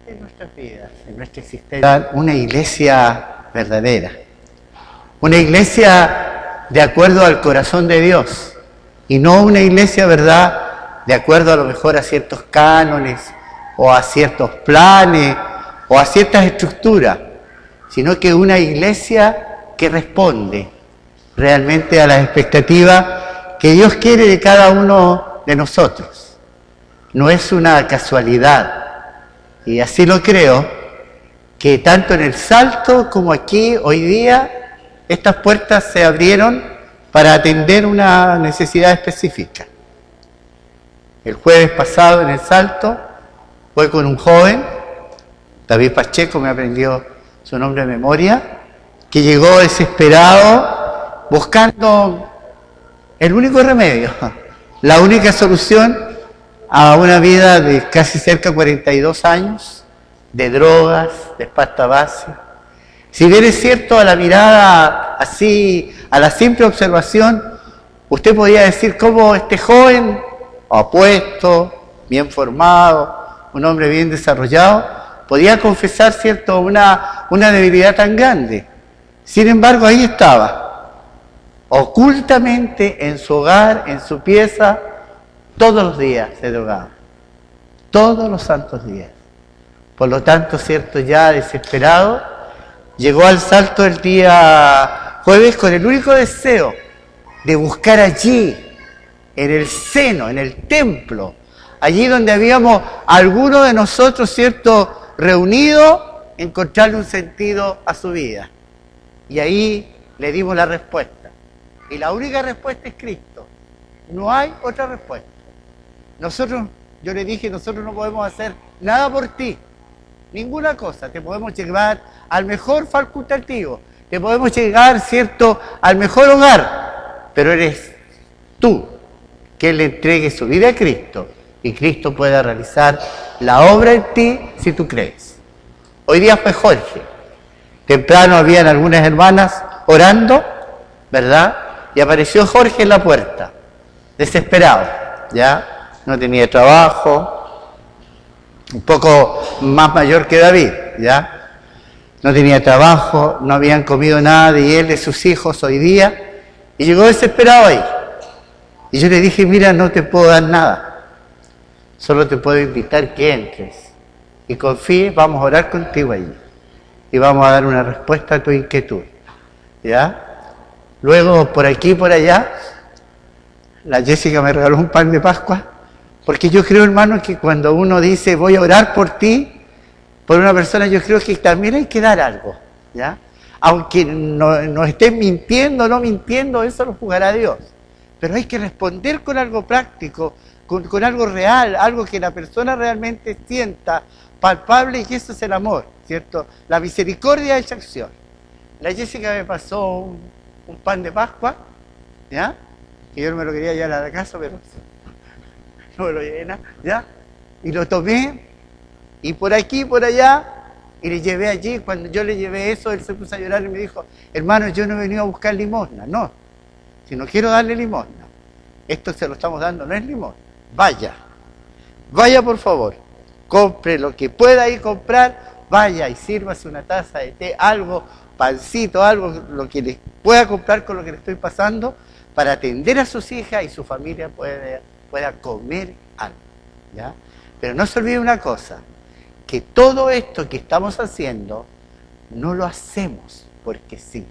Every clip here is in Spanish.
en nuestras vidas, en nuestra existencia, una iglesia verdadera, una iglesia de acuerdo al corazón de Dios, y no una iglesia, ¿verdad?, de acuerdo a lo mejor a ciertos cánones, o a ciertos planes, o a ciertas estructuras, sino que una iglesia que responde realmente a las expectativas que Dios quiere de cada uno de nosotros. No es una casualidad, y así lo creo, que tanto en el Salto como aquí hoy día estas puertas se abrieron para atender una necesidad específica. El jueves pasado en el Salto fue con un joven, David Pacheco, me aprendió su nombre de memoria, que llegó desesperado buscando el único remedio, la única solución a una vida de casi cerca de 42 años, de drogas, de pasta base. Si bien es cierto, a la mirada así, a la simple observación, usted podría decir cómo este joven, apuesto, bien formado, un hombre bien desarrollado, podía confesar, cierto, una debilidad tan grande. Sin embargo, ahí estaba, ocultamente en su hogar, en su pieza, todos los días se drogaba, todos los santos días. Por lo tanto, cierto, ya desesperado, llegó al Salto el día jueves con el único deseo de buscar allí, en el seno, en el templo, allí donde habíamos algunos de nosotros, cierto, reunidos, encontrarle un sentido a su vida. Y ahí le dimos la respuesta. Y la única respuesta es Cristo. No hay otra respuesta. Yo le dije, nosotros no podemos hacer nada por ti. Ninguna cosa. Te podemos llevar al mejor facultativo. Te podemos llegar, cierto, al mejor hogar. Pero eres tú quien le entregue su vida a Cristo. Y Cristo pueda realizar la obra en ti si tú crees. Hoy día fue Jorge. Temprano habían algunas hermanas orando, ¿verdad? Y apareció Jorge en la puerta, desesperado, ¿ya? No tenía trabajo, un poco más mayor que David, ¿ya? No tenía trabajo, no habían comido nada de él, de sus hijos hoy día, y llegó desesperado ahí. Y yo le dije, mira, no te puedo dar nada, solo te puedo invitar que entres y confíes, vamos a orar contigo allí y vamos a dar una respuesta a tu inquietud, ¿ya? Luego, por aquí y por allá, la Jessica me regaló un pan de Pascua, porque yo creo, hermano, que cuando uno dice, voy a orar por ti, por una persona, yo creo que también hay que dar algo, ¿ya? Aunque no estén mintiendo o no mintiendo, eso lo juzgará Dios. Pero hay que responder con algo práctico, con algo real, algo que la persona realmente sienta, palpable, y eso es el amor, ¿cierto? La misericordia es acción. La Jessica me pasó un pan de Pascua, ¿ya? Que yo no me lo quería llevar a la casa, pero no me lo llena, ¿ya? Y lo tomé, y por aquí y por allá, y le llevé allí. Cuando yo le llevé eso, él se puso a llorar y me dijo, hermano, yo no he venido a buscar limosna, no, si no quiero darle limosna, esto se lo estamos dando, no es limosna, vaya por favor, compre lo que pueda ir comprar, vaya y sírvase una taza de té, algo, pancito, algo, lo que le pueda comprar con lo que le estoy pasando, para atender a sus hijas y su familia pueda comer algo, ¿ya? Pero no se olvide una cosa, que todo esto que estamos haciendo, no lo hacemos porque sí,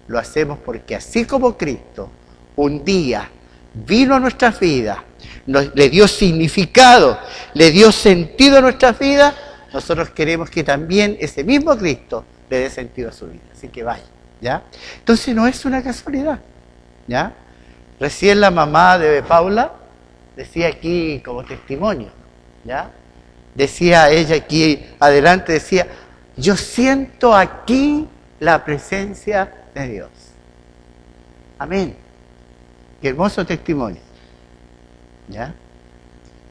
lo hacemos porque así como Cristo un día vino a nuestras vidas, le dio significado, le dio sentido a nuestras vidas, nosotros queremos que también ese mismo Cristo le dé sentido a su vida. Así que vaya, ¿ya? Entonces no es una casualidad, ¿ya? Recién la mamá de Paula decía aquí como testimonio, ¿ya? Decía ella aquí adelante, decía, yo siento aquí la presencia de Dios. Amén. Qué hermoso testimonio, ¿ya?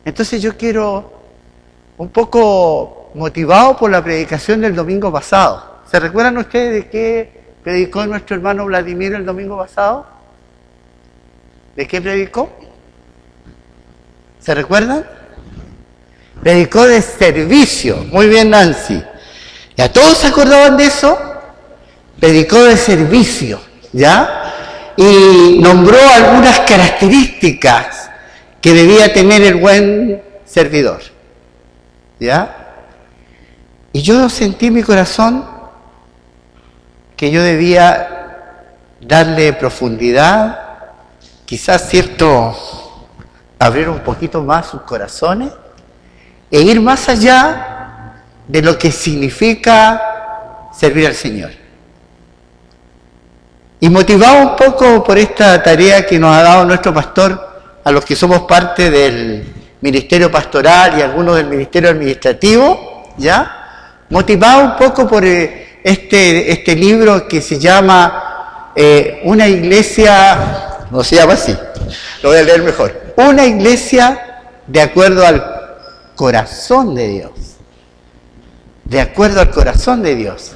Entonces yo quiero, un poco motivado por la predicación del domingo pasado. ¿Se recuerdan ustedes de qué predicó nuestro hermano Vladimir el domingo pasado? ¿De qué predicó? ¿Se recuerdan? predicó de servicio. Muy bien, Nancy. ¿Ya todos se acordaban de eso? Predicó de servicio, ¿ya? Y nombró algunas características que debía tener el buen servidor, ¿ya? Y yo sentí en mi corazón que yo debía darle profundidad, quizás abrir un poquito más sus corazones e ir más allá de lo que significa servir al Señor. Y motivado un poco por esta tarea que nos ha dado nuestro pastor, a los que somos parte del ministerio pastoral y algunos del ministerio administrativo, ¿ya? Motivado un poco por este libro que se llama Una iglesia, no se llama así, lo voy a leer mejor, Una iglesia de acuerdo al corazón de Dios. De acuerdo al corazón de Dios.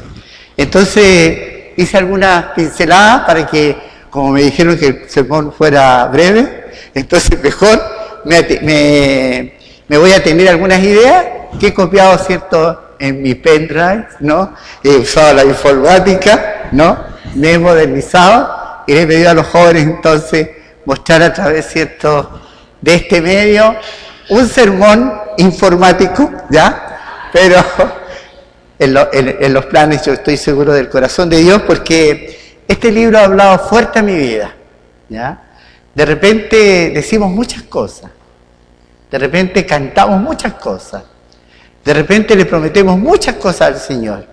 Entonces hice algunas pinceladas para que, como me dijeron que el sermón fuera breve, entonces mejor me voy a tener algunas ideas que he copiado, ¿cierto?, en mi pendrive, ¿no? He usado la informática, ¿no? Me he modernizado y le he pedido a los jóvenes entonces mostrar a través, ¿cierto?, de este medio un sermón informático, ¿ya? Pero en los planes yo estoy seguro del corazón de Dios, porque este libro ha hablado fuerte a mi vida, ¿ya? De repente decimos muchas cosas, de repente cantamos muchas cosas, de repente le prometemos muchas cosas al Señor,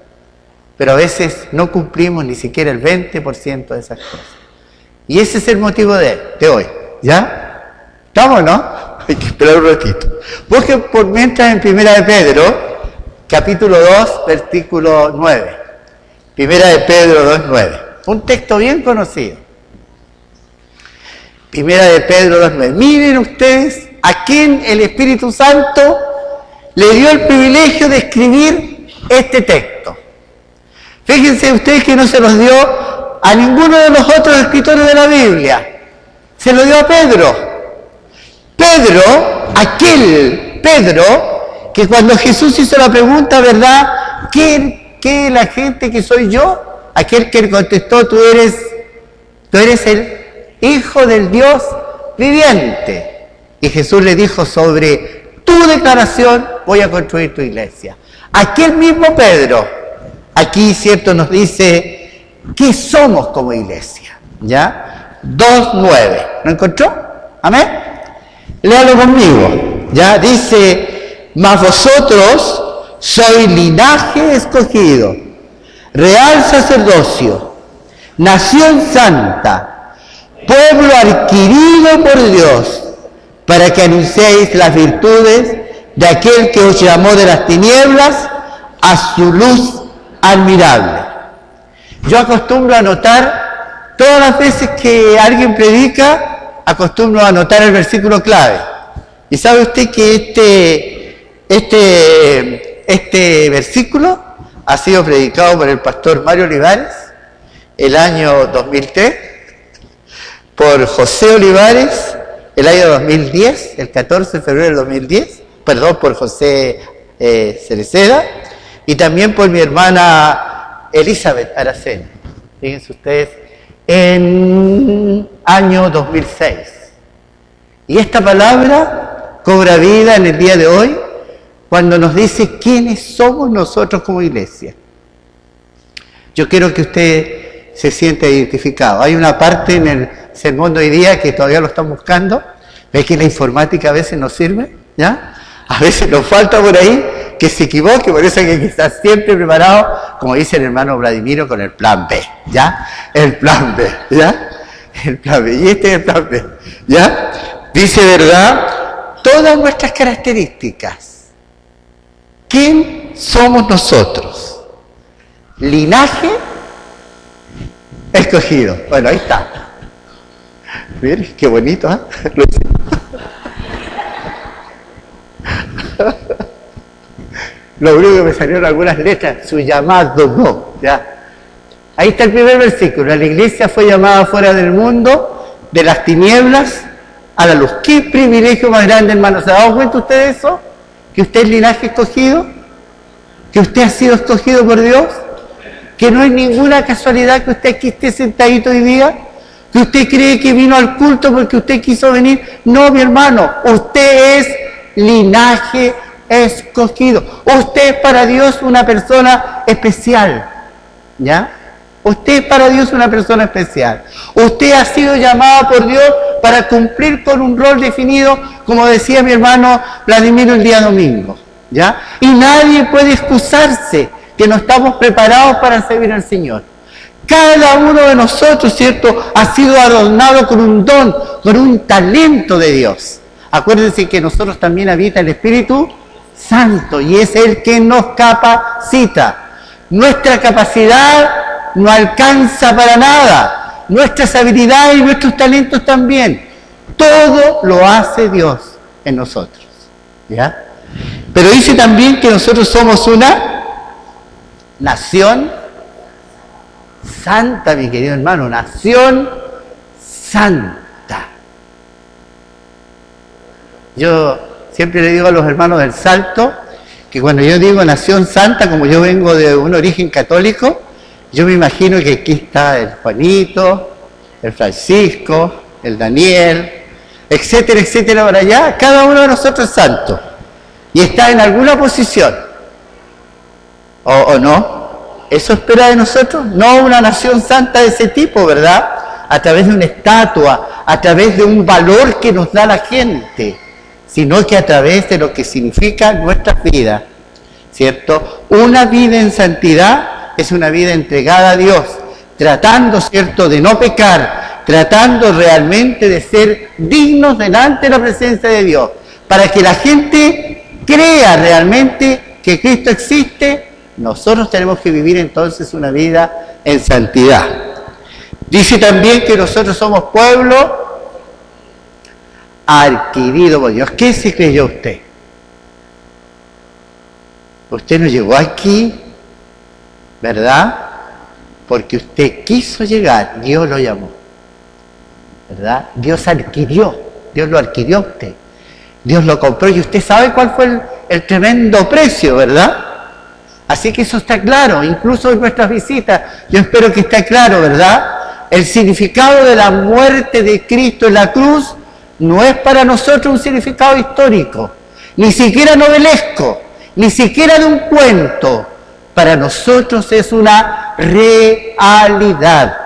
pero a veces no cumplimos ni siquiera el 20% de esas cosas. Y ese es el motivo de hoy, ¿ya? ¿Estamos o no? Hay que esperar un ratito. Busquen por mientras en Primera de Pedro, capítulo 2, versículo 9. Primera de Pedro 2, 9. Un texto bien conocido. Primera de Pedro 2, 9. Miren ustedes a quién el Espíritu Santo le dio el privilegio de escribir este texto. Fíjense ustedes que no se los dio a ninguno de los otros escritores de la Biblia. Se lo dio a Pedro. Aquel Pedro, que cuando Jesús hizo la pregunta, ¿verdad? ¿Qué es la gente que soy yo? Aquel que contestó, tú eres el Hijo del Dios viviente. Y Jesús le dijo, sobre tu declaración voy a construir tu iglesia. Aquel mismo Pedro, aquí, ¿cierto?, nos dice, ¿qué somos como iglesia? ¿Ya? 2:9. ¿Lo encontró? ¿Amén? Léalo conmigo, ¿ya? Dice, mas vosotros sois linaje escogido, real sacerdocio, nación santa, pueblo adquirido por Dios, para que anunciéis las virtudes de aquel que os llamó de las tinieblas a su luz admirable. Yo acostumbro a anotar, todas las veces que alguien predica, acostumbro a anotar el versículo clave. Y sabe usted que este versículo ha sido predicado por el pastor Mario Olivares el año 2003, por José Olivares el año 2010, el 14 de febrero del 2010, por José Cereceda, y también por mi hermana Elizabeth Aracena. Fíjense ustedes, en año 2006. Y esta palabra cobra vida en el día de hoy cuando nos dice quiénes somos nosotros como iglesia. Yo quiero que usted se sienta identificado. Hay una parte en el sermón de hoy día que todavía lo están buscando. ¿Ves que la informática a veces nos sirve? ¿Ya? A veces nos falta por ahí que se equivoque, por eso hay que estar siempre preparado, como dice el hermano Vladimiro, con el plan B, ¿ya? El plan B, ¿ya? El plan B, y este es el plan B, ¿ya? Dice, ¿verdad? Todas nuestras características. ¿Quién somos nosotros? Linaje escogido. Bueno, ahí está. Miren, qué bonito, ¿eh? Lo único que me salieron algunas letras, su llamado no, ¿ya? Ahí está el primer versículo. La iglesia fue llamada fuera del mundo, de las tinieblas, a la luz. ¿Qué privilegio más grande, hermanos? ¿Se ha dado cuenta usted de eso? ¿Que usted es linaje escogido? ¿Que usted ha sido escogido por Dios? ¿Que no es ninguna casualidad que usted aquí esté sentadito hoy día? ¿Que usted cree que vino al culto porque usted quiso venir? No, mi hermano, usted es linaje escogido. Usted es para Dios una persona especial, ¿ya? Usted es para Dios una persona especial. Usted ha sido llamado por Dios para cumplir con un rol definido, como decía mi hermano Vladimir el día domingo, ¿ya? Y nadie puede excusarse que no estamos preparados para servir al Señor. Cada uno de nosotros, ¿cierto?, ha sido adornado con un don, con un talento de Dios. Acuérdense que nosotros también habita el Espíritu Santo y es el que nos capacita. Nuestra capacidad no alcanza para nada. Nuestras habilidades y nuestros talentos también. Todo lo hace Dios en nosotros, ¿ya? Pero dice también que nosotros somos una nación santa, mi querido hermano, nación santa. Yo siempre le digo a los hermanos del Salto que cuando yo digo nación santa, como yo vengo de un origen católico, yo me imagino que aquí está el Juanito, el Francisco, el Daniel, etcétera, etcétera, por allá. Cada uno de nosotros es santo y está en alguna posición, o no. ¿Eso espera de nosotros? No una nación santa de ese tipo, ¿verdad? A través de una estatua, a través de un valor que nos da la gente, sino que a través de lo que significa nuestras vidas, ¿cierto? Una vida en santidad es una vida entregada a Dios, tratando, ¿cierto?, de no pecar, tratando realmente de ser dignos delante de la presencia de Dios, para que la gente crea realmente que Cristo existe. Nosotros tenemos que vivir entonces una vida en santidad. Dice también que nosotros somos pueblo adquirido por Dios. ¿Qué se creyó usted? Usted no llegó aquí, ¿verdad? Porque usted quiso llegar, Dios lo llamó, ¿verdad? Dios adquirió, Dios lo adquirió a usted, Dios lo compró y usted sabe cuál fue el tremendo precio, ¿verdad? Así que eso está claro, incluso en nuestras visitas, yo espero que esté claro, ¿verdad? El significado de la muerte de Cristo en la cruz no es para nosotros un significado histórico, ni siquiera novelesco, ni siquiera de un cuento. Para nosotros es una realidad.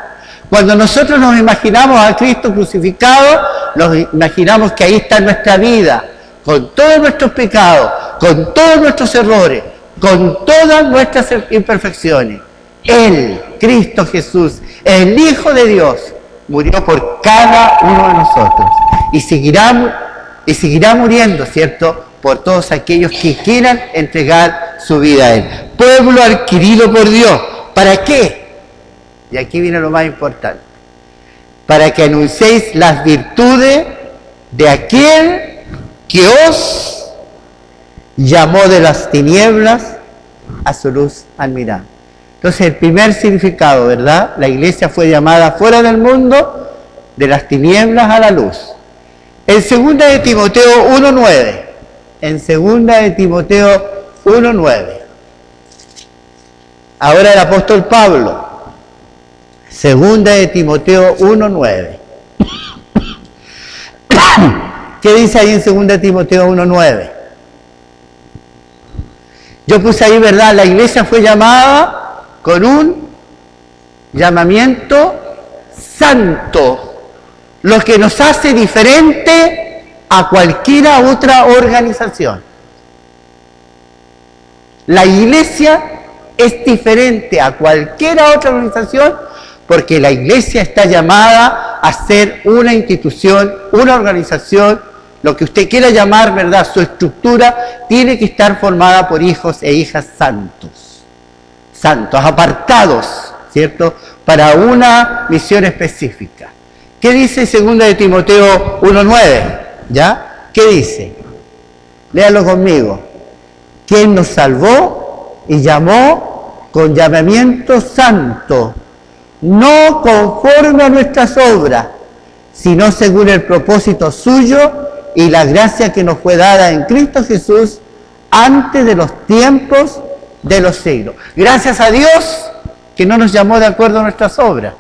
Cuando nosotros nos imaginamos a Cristo crucificado, nos imaginamos que ahí está nuestra vida, con todos nuestros pecados, con todos nuestros errores, con todas nuestras imperfecciones. Él, Cristo Jesús, el Hijo de Dios, murió por cada uno de nosotros y seguirá muriendo, ¿cierto?, por todos aquellos que quieran entregar su vida a Él. Pueblo adquirido por Dios. ¿Para qué? Y aquí viene lo más importante. Para que anunciéis las virtudes de aquel que os llamó de las tinieblas a su luz admirable. Entonces, el primer significado, ¿verdad? La iglesia fue llamada fuera del mundo, de las tinieblas a la luz. En 2 de Timoteo 1:9. En 2 de Timoteo 1:9. Ahora el apóstol Pablo. 2 de Timoteo 1:9. ¿Qué dice ahí en 2 de Timoteo 1:9? Yo puse ahí, ¿verdad? La iglesia fue llamada con un llamamiento santo, lo que nos hace diferente a cualquiera otra organización. La iglesia es diferente a cualquiera otra organización porque la iglesia está llamada a ser una institución, una organización, lo que usted quiera llamar, ¿verdad? Su estructura tiene que estar formada por hijos e hijas santos, apartados, ¿cierto?, para una misión específica. ¿Qué dice 2 de Timoteo 1:9? ¿Ya? ¿Qué dice? Léalo conmigo. ¿Quién nos salvó y llamó con llamamiento santo, no conforme a nuestras obras, sino según el propósito suyo y la gracia que nos fue dada en Cristo Jesús antes de los tiempos de los siglos. Gracias a Dios que no nos llamó de acuerdo a nuestras obras,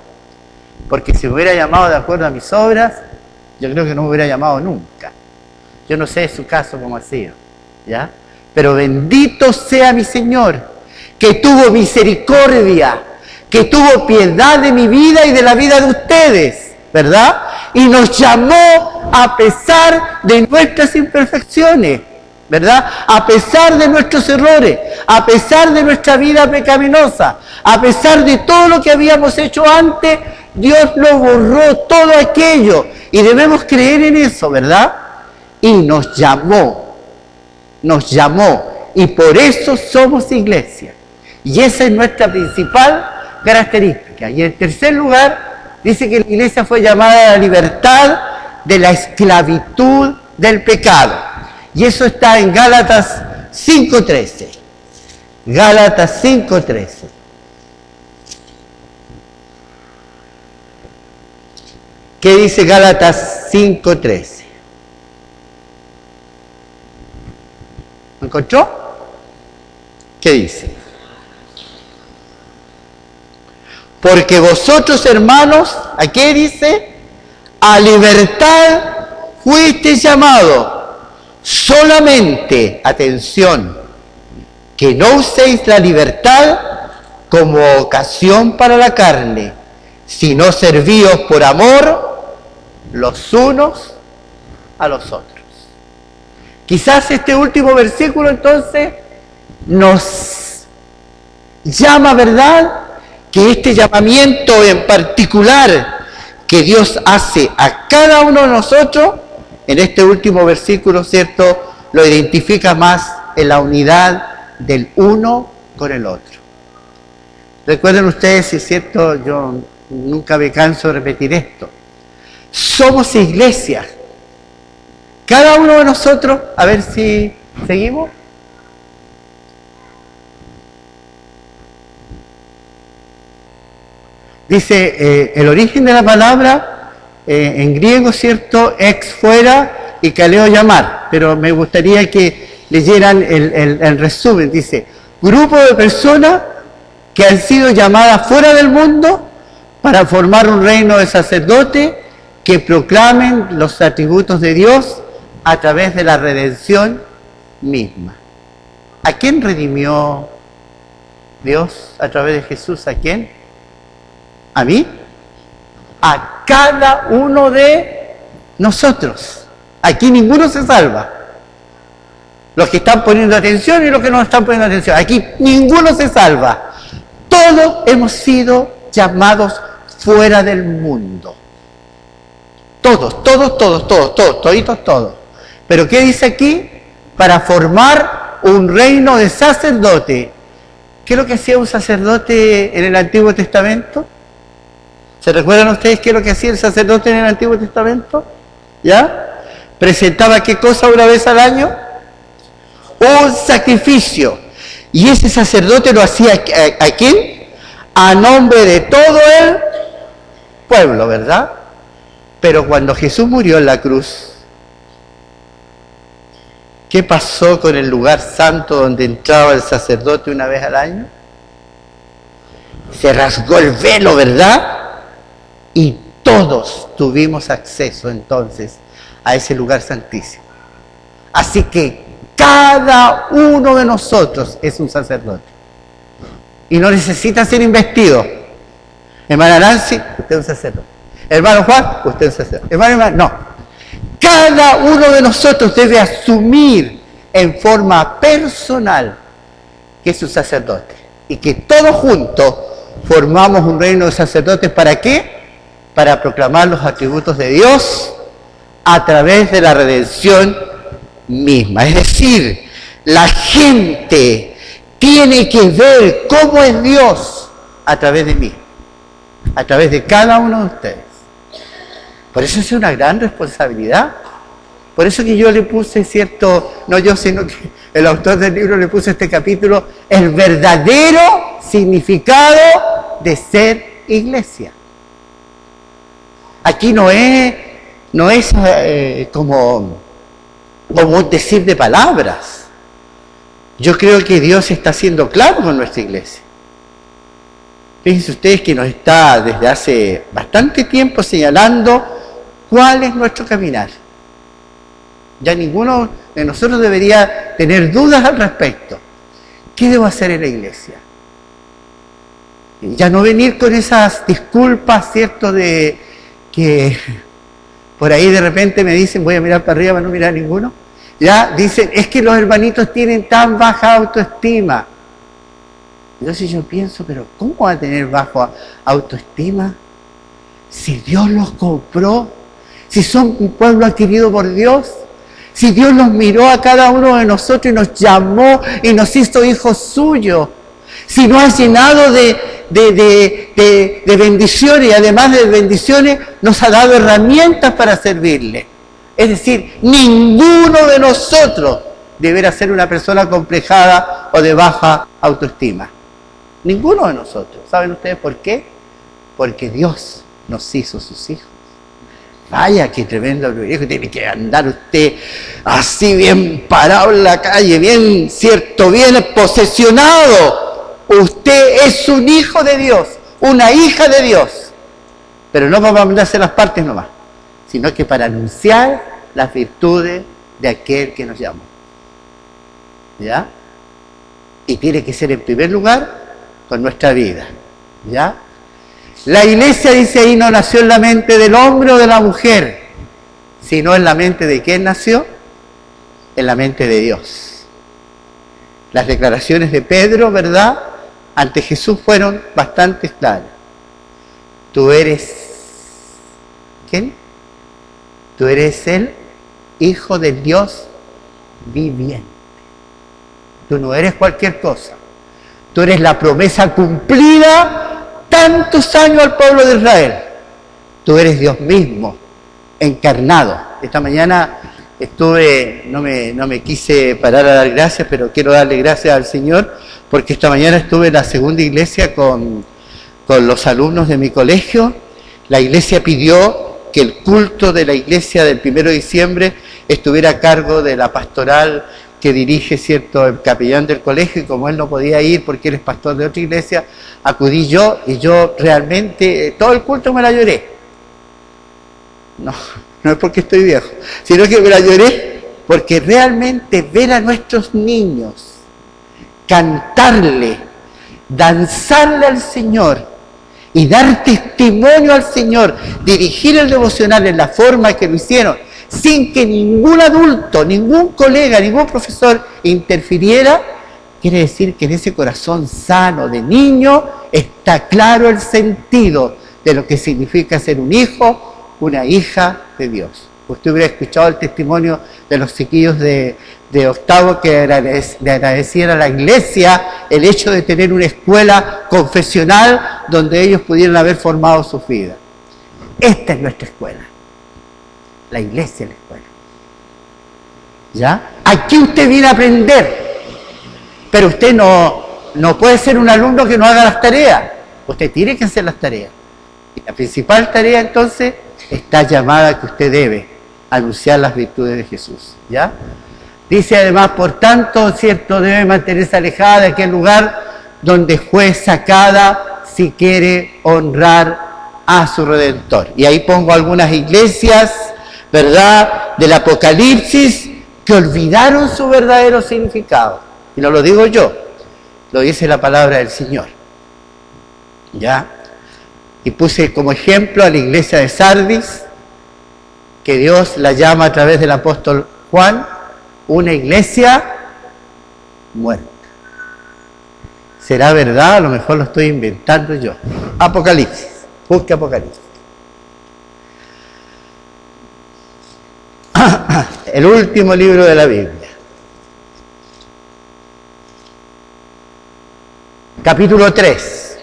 porque si me hubiera llamado de acuerdo a mis obras, yo creo que no me hubiera llamado nunca. Yo no sé su caso cómo ha sido, ¿ya? Pero bendito sea mi Señor, que tuvo misericordia, que tuvo piedad de mi vida y de la vida de ustedes, ¿verdad? Y nos llamó a pesar de nuestras imperfecciones, ¿verdad? A pesar de nuestros errores, a pesar de nuestra vida pecaminosa, a pesar de todo lo que habíamos hecho antes, Dios lo borró todo aquello y debemos creer en eso, ¿verdad? Y nos llamó y por eso somos iglesia. Y esa es nuestra principal característica. Y en tercer lugar, dice que la iglesia fue llamada a la libertad de la esclavitud del pecado. Y eso está en Gálatas 5:13. Gálatas 5:13. ¿Qué dice Gálatas 5:13? ¿Lo encontró? ¿Qué dice? Porque vosotros, hermanos, ¿a qué dice? A libertad fuisteis llamados. Solamente, atención, que no uséis la libertad como ocasión para la carne, sino servíos por amor los unos a los otros. Quizás este último versículo entonces nos llama, ¿verdad?, que este llamamiento en particular que Dios hace a cada uno de nosotros, en este último versículo, ¿cierto?, lo identifica más en la unidad del uno con el otro. Recuerden ustedes, si es cierto, yo nunca me canso de repetir esto. Somos iglesia. Cada uno de nosotros, a ver si seguimos. Dice, el origen de la palabra, en griego, ¿cierto?, ex fuera y kaleo llamar. Pero me gustaría que leyeran el resumen. Dice, grupo de personas que han sido llamadas fuera del mundo para formar un reino de sacerdotes que proclamen los atributos de Dios a través de la redención misma. ¿A quién redimió Dios a través de Jesús? ¿A quién? ¿A mí? A cada uno de nosotros. Aquí ninguno se salva. Los que están poniendo atención y los que no están poniendo atención. Aquí ninguno se salva. Todos hemos sido llamados fuera del mundo. Todos. Pero ¿qué dice aquí? Para formar un reino de sacerdote. ¿Qué es lo que hacía un sacerdote en el Antiguo Testamento? ¿Se recuerdan ustedes qué es lo que hacía el sacerdote en el Antiguo Testamento? ¿Ya? ¿Presentaba qué cosa una vez al año? Un sacrificio. Y ese sacerdote lo hacía ¿a quién? A nombre de todo el pueblo, ¿verdad? Pero cuando Jesús murió en la cruz, ¿qué pasó con el lugar santo donde entraba el sacerdote una vez al año? Se rasgó el velo, ¿verdad? Y todos tuvimos acceso entonces a ese lugar santísimo. Así que cada uno de nosotros es un sacerdote. Y no necesita ser investido. Hermana Nancy, usted es un sacerdote. Hermano Juan, usted es un sacerdote. Hermano, no. Cada uno de nosotros debe asumir en forma personal que es un sacerdote. Y que todos juntos formamos un reino de sacerdotes. ¿Para qué? Para proclamar los atributos de Dios a través de la redención misma. Es decir, la gente tiene que ver cómo es Dios a través de mí, a través de cada uno de ustedes. Por eso es una gran responsabilidad. Por eso que yo le puse, ¿cierto? No yo, sino que el autor del libro le puso este capítulo, el verdadero significado de ser iglesia. Aquí no es como un decir de palabras. Yo creo que Dios está siendo claro con nuestra iglesia. Fíjense ustedes que nos está desde hace bastante tiempo señalando cuál es nuestro caminar. Ya ninguno de nosotros debería tener dudas al respecto. ¿Qué debo hacer en la iglesia? Ya no venir con esas disculpas, ¿cierto? De que por ahí de repente me dicen, voy a mirar para arriba para no mirar a ninguno. Ya dicen, es que los hermanitos tienen tan baja autoestima. Entonces yo pienso, pero ¿cómo va a tener baja autoestima? Si Dios los compró, si son un pueblo adquirido por Dios, si Dios los miró a cada uno de nosotros y nos llamó y nos hizo hijos suyos, si nos ha llenado de bendiciones y además de bendiciones nos ha dado herramientas para servirle. Es decir, ninguno de nosotros deberá ser una persona complejada o de baja autoestima. Ninguno de nosotros. ¿Saben ustedes por qué? Porque Dios nos hizo sus hijos. Vaya, qué tremendo privilegio, tiene que andar usted así bien parado en la calle, bien, cierto, bien posesionado. Usted es un hijo de Dios, una hija de Dios. Pero no para mandarse las partes nomás, sino que para anunciar las virtudes de aquel que nos llamó. ¿Ya? Y tiene que ser en primer lugar con nuestra vida. ¿Ya? La iglesia, dice ahí, no nació en la mente del hombre o de la mujer, sino en la mente de quién nació, en la mente de Dios. Las declaraciones de Pedro, ¿verdad?, ante Jesús fueron bastante claras. Tú eres, ¿quién? Tú eres el Hijo del Dios viviente. Tú no eres cualquier cosa. Tú eres la promesa cumplida tantos años al pueblo de Israel. Tú eres Dios mismo, encarnado. Esta mañana estuve, no me quise parar a dar gracias, pero quiero darle gracias al Señor, porque esta mañana estuve en la segunda iglesia con los alumnos de mi colegio. La iglesia pidió que el culto de la iglesia del 1 de diciembre estuviera a cargo de la pastoral que dirige, cierto, el capellán del colegio, y como él no podía ir porque él es pastor de otra iglesia, acudí yo, y yo realmente todo el culto me la lloré. No es porque estoy viejo, sino que me la lloré porque realmente ver a nuestros niños cantarle, danzarle al Señor y dar testimonio al Señor, dirigir el devocional en la forma que lo hicieron, sin que ningún adulto, ningún colega, ningún profesor interfiriera, quiere decir que en ese corazón sano de niño está claro el sentido de lo que significa ser un hijo, una hija de Dios. Usted hubiera escuchado el testimonio de los chiquillos de octavo que le agradecían a la iglesia el hecho de tener una escuela confesional donde ellos pudieran haber formado su vida. Esta es nuestra escuela. La iglesia es la escuela. ¿Ya? Aquí usted viene a aprender, pero usted no puede ser un alumno que no haga las tareas. Usted tiene que hacer las tareas. Y la principal tarea entonces está llamada a que usted debe anunciar las virtudes de Jesús. ¿Ya? Dice además, por tanto, cierto, debe mantenerse alejada de aquel lugar donde fue sacada si quiere honrar a su Redentor. Y ahí pongo algunas iglesias, ¿verdad?, del Apocalipsis, que olvidaron su verdadero significado. Y no lo digo yo, lo dice la palabra del Señor. ¿Ya? Y puse como ejemplo a la iglesia de Sardis, que Dios la llama a través del apóstol Juan, una iglesia muerta. ¿Será verdad? A lo mejor lo estoy inventando yo. Apocalipsis, busque Apocalipsis. El último libro de la Biblia. Capítulo 3.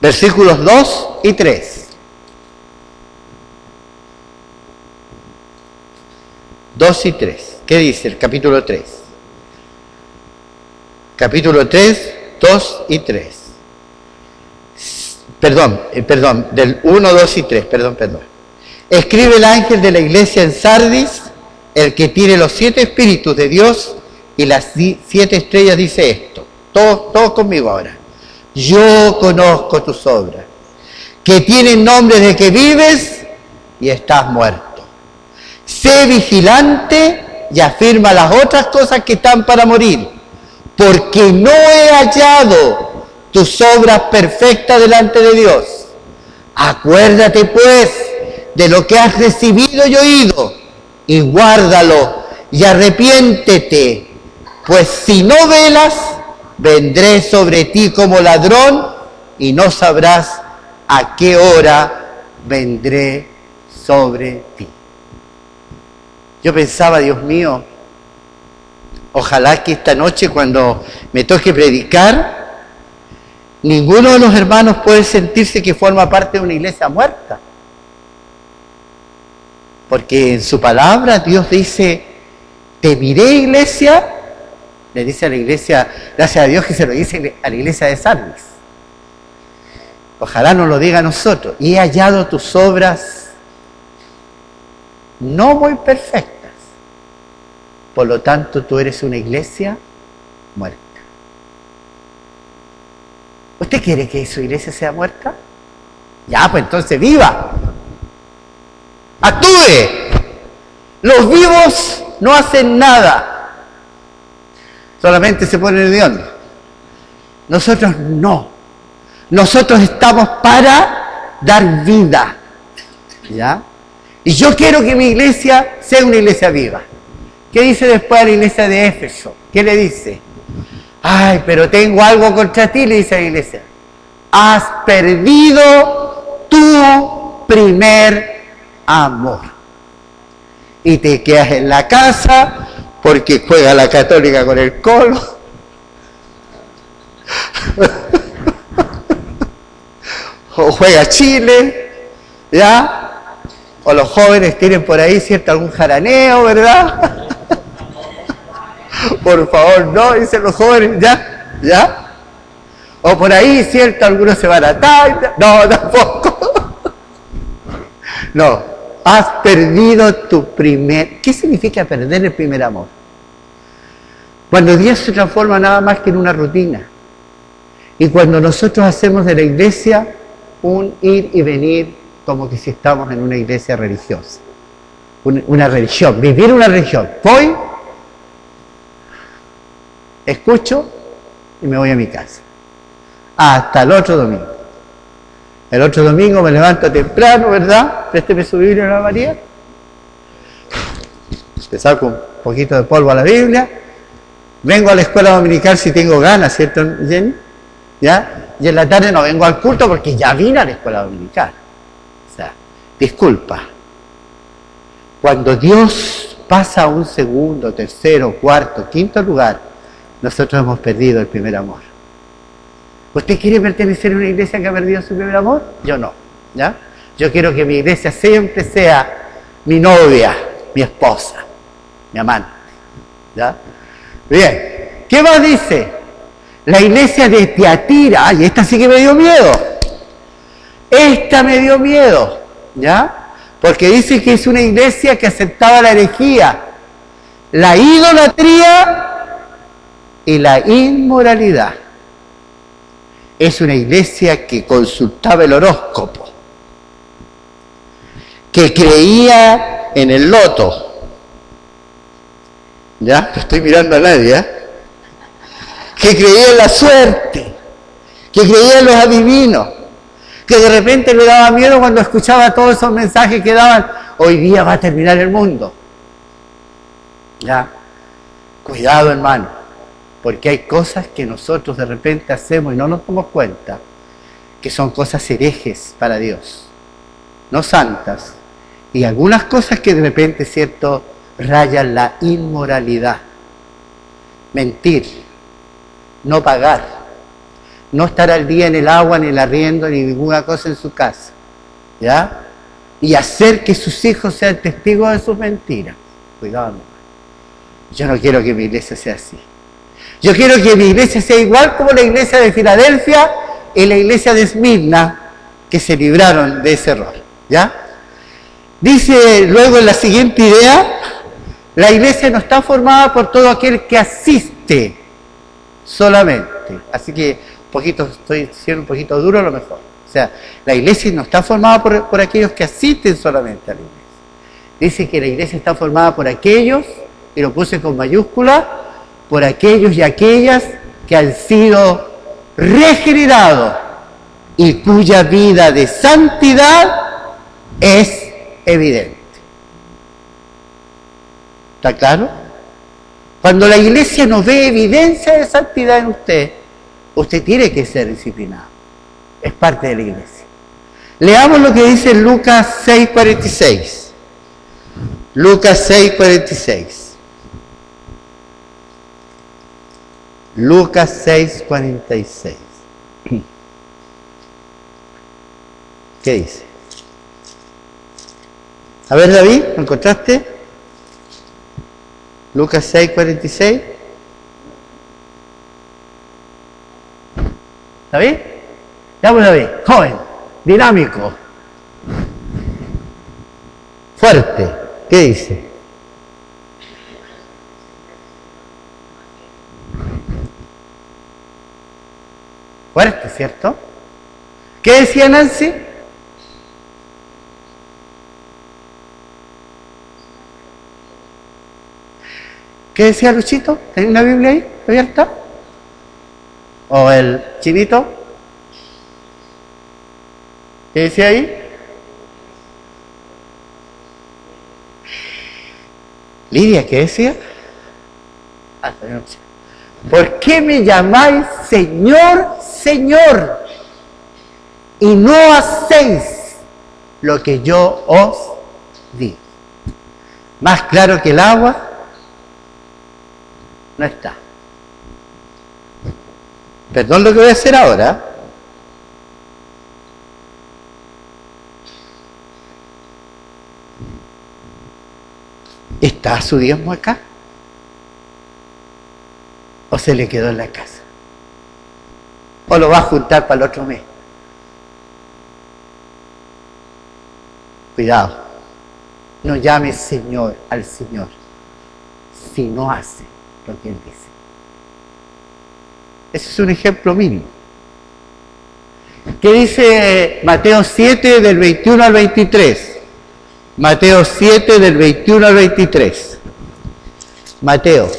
Versículos 2 y 3. 2 y 3. ¿Qué dice el capítulo 3? Capítulo 3, 2 y 3. Perdón, del 1, 2 y 3, perdón. Escribe el ángel de la iglesia en Sardis, el que tiene los 7 espíritus de Dios y las 7 estrellas dice esto. Todos conmigo ahora. Yo conozco tus obras, que tienen nombre de que vives y estás muerto. Sé vigilante y afirma las otras cosas que están para morir, porque no he hallado tus obras perfectas delante de Dios. Acuérdate pues de lo que has recibido y oído, y guárdalo y arrepiéntete, pues si no velas, vendré sobre ti como ladrón y no sabrás a qué hora vendré sobre ti. Yo pensaba, Dios mío, ojalá que esta noche cuando me toque predicar, ninguno de los hermanos puede sentirse que forma parte de una iglesia muerta. Porque en su palabra Dios dice, te miré, iglesia, le dice a la iglesia, gracias a Dios que se lo dice a la iglesia de Sardis. Ojalá nos lo diga a nosotros. Y he hallado tus obras no muy perfectas. Por lo tanto, tú eres una iglesia muerta. ¿Usted quiere que su iglesia sea muerta? Ya, pues entonces viva. Actúe. Los vivos no hacen nada. Solamente se ponen hediondos. Nosotros no. Nosotros estamos para dar vida. ¿Ya? Y yo quiero que mi iglesia sea una iglesia viva. ¿Qué dice después a la iglesia de Éfeso? ¿Qué le dice? Ay, pero tengo algo contra ti, le dice a la iglesia. Has perdido tu primer amor. Y te quedas en la casa porque juega la Católica con el Colo. O juega Chile, ¿ya? O los jóvenes tienen por ahí cierto algún jaraneo, ¿verdad? Por favor, no, dicen los jóvenes, ¿ya? ¿Ya? O por ahí, cierto, algunos se van a tal, no, tampoco. No, has perdido tu primer... ¿Qué significa perder el primer amor? Cuando Dios se transforma nada más que en una rutina. Y cuando nosotros hacemos de la iglesia un ir y venir como que si estamos en una iglesia religiosa. Una religión, vivir una religión. Voy, escucho y me voy a mi casa. Hasta el otro domingo. El otro domingo me levanto temprano, ¿verdad? Présteme su Biblia, Ana María. Le saco un poquito de polvo a la Biblia. Vengo a la escuela dominical si tengo ganas, ¿cierto, Jenny? ¿Ya? Y en la tarde no vengo al culto porque ya vine a la escuela dominical. O sea, disculpa. Cuando Dios pasa a un segundo, tercero, cuarto, quinto lugar, nosotros hemos perdido el primer amor. ¿Usted quiere pertenecer a una iglesia que ha perdido su primer amor? Yo no, ¿ya? Yo quiero que mi iglesia siempre sea mi novia, mi esposa, mi amante, ¿ya? Bien, ¿qué más dice? La iglesia de Tiatira, ay, esta sí que me dio miedo. Esta me dio miedo, ¿ya? Porque dice que es una iglesia que aceptaba la herejía, la idolatría y la inmoralidad. Es una iglesia que consultaba el horóscopo, que creía en el loto. ¿Ya? No estoy mirando a nadie, ¿eh? Que creía en la suerte, que creía en los adivinos, que de repente le daba miedo cuando escuchaba todos esos mensajes que daban, hoy día va a terminar el mundo. ¿Ya? Cuidado, hermano, porque hay cosas que nosotros de repente hacemos y no nos damos cuenta, que son cosas herejes para Dios, no santas, y algunas cosas que de repente, cierto, rayan la inmoralidad. Mentir, no pagar, no estar al día en el agua, ni el arriendo, ni ninguna cosa en su casa, ¿ya? Y hacer que sus hijos sean testigos de sus mentiras. Cuidado, hermano. Yo no quiero que mi iglesia sea así. Yo quiero que mi iglesia sea igual como la iglesia de Filadelfia y la iglesia de Esmirna, que se libraron de ese error, ¿ya? Dice luego en la siguiente idea, La iglesia no está formada por todo aquel que asiste solamente. Así que estoy siendo un poquito duro a lo mejor. O sea, la iglesia no está formada por aquellos que asisten solamente a la iglesia. Dice que la iglesia está formada por aquellos, y lo puse con mayúscula, por aquellos y aquellas que han sido regenerados y cuya vida de santidad es evidente. ¿Está claro? Cuando la iglesia no ve evidencia de santidad en usted, usted tiene que ser disciplinado. Es parte de la iglesia. Leamos lo que dice Lucas 6:46. Lucas 6:46. Lucas 6:46. ¿Qué dice? A ver, David, ¿lo encontraste? Lucas 6:46. ¿David? Ya, pues, David, joven, dinámico, fuerte. ¿Qué dice? Fuerte, ¿cierto? ¿Qué decía Nancy? ¿Qué decía Luchito? ¿Tenía una Biblia ahí abierta? ¿O el chinito? ¿Qué decía ahí? Lidia, ¿qué decía? ¿Por qué me llamáis Señor, Señor, y no hacéis lo que yo os digo? Más claro que el agua no está. Perdón lo que voy a hacer ahora. ¿Está su diezmo acá? ¿O se le quedó en la casa? ¿O lo va a juntar para el otro mes? Cuidado. No llame Señor al Señor si no hace lo que Él dice. Ese es un ejemplo mínimo. ¿Qué dice Mateo 7 del 21 al 23? Mateo 7 del 21 al 23. Mateo.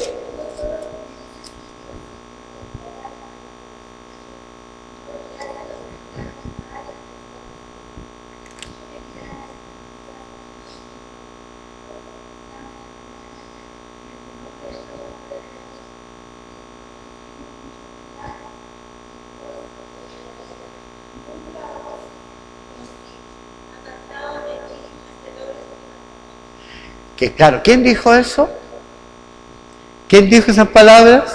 Que claro, ¿quién dijo eso? ¿Quién dijo esas palabras?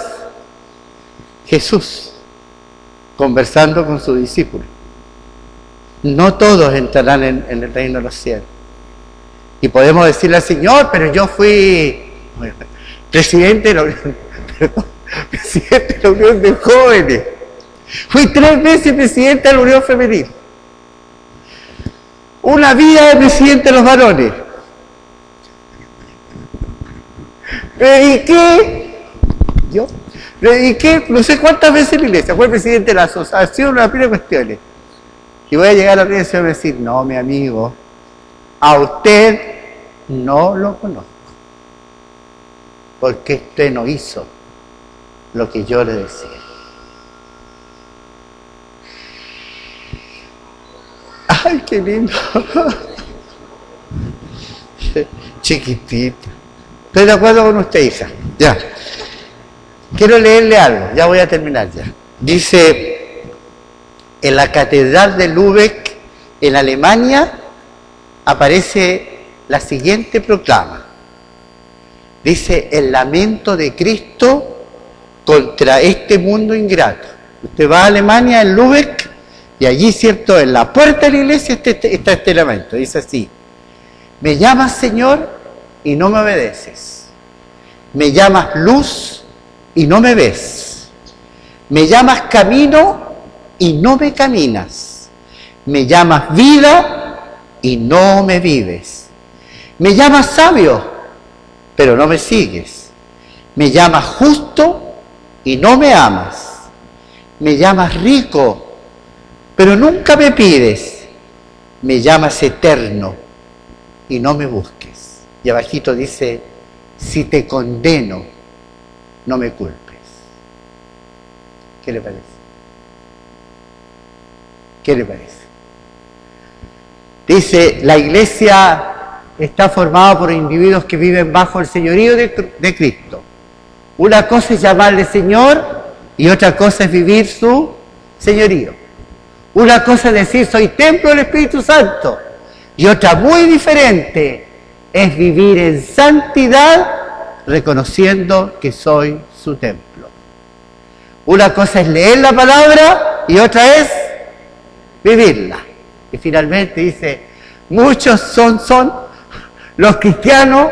Jesús, conversando con sus discípulos. No todos entrarán en el reino de los cielos. Y podemos decirle al Señor, pero yo fui presidente de la Unión, presidente de la Unión de Jóvenes. Fui 3 veces presidente de la Unión Femenil. Una vida de presidente de los varones. Prediqué no sé cuántas veces en la iglesia, fue presidente de la asociación, una pila de cuestiones. Y voy a llegar a la iglesia y voy a decir, no, mi amigo, a usted no lo conozco, porque usted no hizo lo que yo le decía. ¡Ay, qué lindo! Chiquitito. Estoy de acuerdo con usted, hija. Ya. Quiero leerle algo, ya voy a terminar ya. Dice, en la catedral de Lübeck, en Alemania, aparece la siguiente proclama. Dice, el lamento de Cristo contra este mundo ingrato. Usted va a Alemania, en Lübeck, y allí, cierto, en la puerta de la iglesia está este lamento. Dice así, me llamas Señor y no me obedeces. Me llamas luz y no me ves. Me llamas camino y no me caminas. Me llamas vida y no me vives. Me llamas sabio, pero no me sigues. Me llamas justo y no me amas. Me llamas rico, pero nunca me pides. Me llamas eterno y no me busques. Y abajito dice, si te condeno, no me culpes. ¿Qué le parece? ¿Qué le parece? Dice, la iglesia está formada por individuos que viven bajo el señorío de Cristo. Una cosa es llamarle Señor y otra cosa es vivir su señorío. Una cosa es decir, soy templo del Espíritu Santo. Y otra muy diferente es vivir en santidad reconociendo que soy su templo. Una cosa es leer la palabra y otra es vivirla. Y finalmente dice, muchos son los cristianos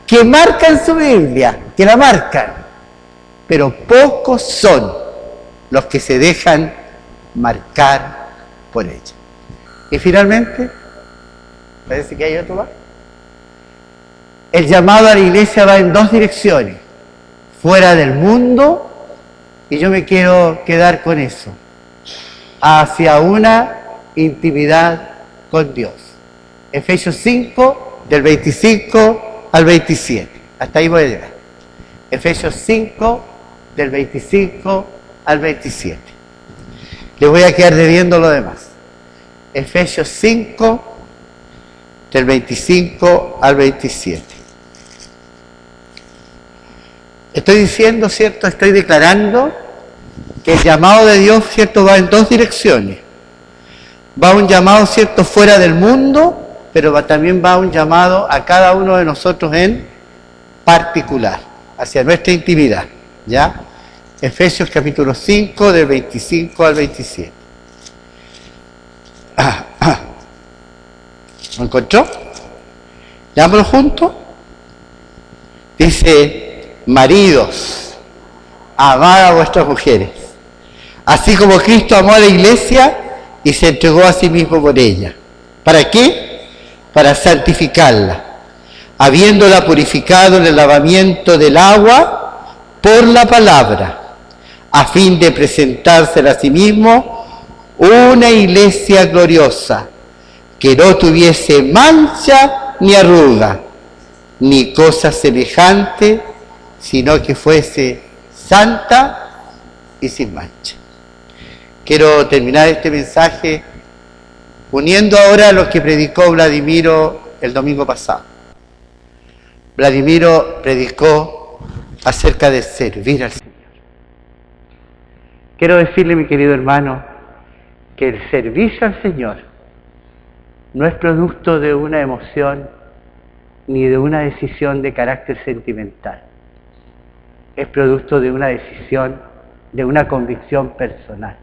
que marcan su Biblia, que la marcan, pero pocos son los que se dejan marcar por ella. Y finalmente, parece que hay otro más. El llamado a la iglesia va en dos direcciones, fuera del mundo, y yo me quiero quedar con eso, hacia una intimidad con Dios. Efesios 5, del 25 al 27. Hasta ahí voy a llegar. Efesios 5, del 25 al 27. Les voy a quedar debiendo lo demás. Efesios 5, del 25 al 27. Estoy diciendo, ¿cierto? Estoy declarando que el llamado de Dios, ¿cierto?, va en dos direcciones. Va un llamado, ¿cierto?, fuera del mundo, pero también va un llamado a cada uno de nosotros en particular, hacia nuestra intimidad, ¿ya? Efesios capítulo 5, del 25 al 27. ¿Lo encontró? Leámoslo juntos. Dice, maridos, amad a vuestras mujeres, así como Cristo amó a la iglesia y se entregó a sí mismo por ella. ¿Para qué? Para santificarla, habiéndola purificado en el lavamiento del agua por la palabra, a fin de presentársela a sí mismo una iglesia gloriosa, que no tuviese mancha ni arruga, ni cosa semejante, sino que fuese santa y sin mancha. Quiero terminar este mensaje uniendo ahora lo que predicó Vladimiro el domingo pasado. Vladimiro predicó acerca de servir al Señor. Quiero decirle, mi querido hermano, que el servicio al Señor no es producto de una emoción ni de una decisión de carácter sentimental. Es producto de una decisión, de una convicción personal.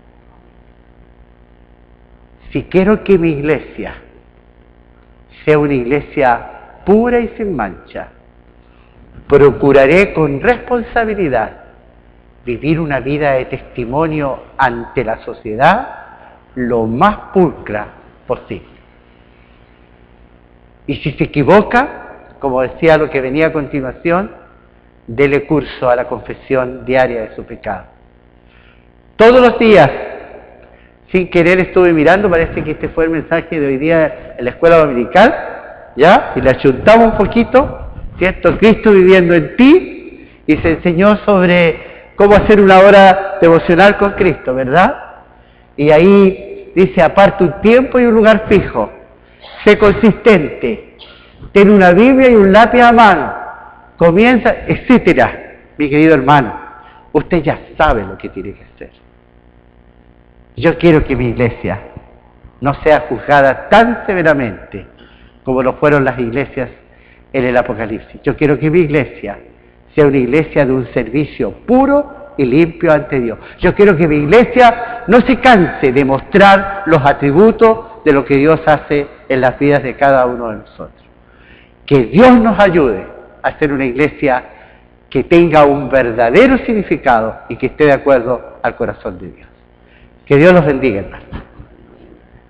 Si quiero que mi iglesia sea una iglesia pura y sin mancha, procuraré con responsabilidad vivir una vida de testimonio ante la sociedad lo más pulcra posible. Y si se equivoca, como decía lo que venía a continuación, dele curso a la confesión diaria de su pecado. Todos los días, sin querer estuve mirando, parece que este fue el mensaje de hoy día en la escuela dominical, ¿ya? Y le achuntamos un poquito, ¿cierto? Cristo viviendo en ti, y se enseñó sobre cómo hacer una hora devocional con Cristo, ¿verdad? Y ahí dice, aparte un tiempo y un lugar fijo, sé consistente, ten una Biblia y un lápiz a mano, comienza, etcétera. Mi querido hermano, usted ya sabe lo que tiene que hacer. Yo quiero que mi iglesia no sea juzgada tan severamente como lo fueron las iglesias en el Apocalipsis. Yo quiero que mi iglesia sea una iglesia de un servicio puro y limpio ante Dios. Yo quiero que mi iglesia no se canse de mostrar los atributos de lo que Dios hace en las vidas de cada uno de nosotros. Que Dios nos ayude a ser una iglesia que tenga un verdadero significado y que esté de acuerdo al corazón de Dios. Que Dios los bendiga, hermanos.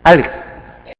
Alex.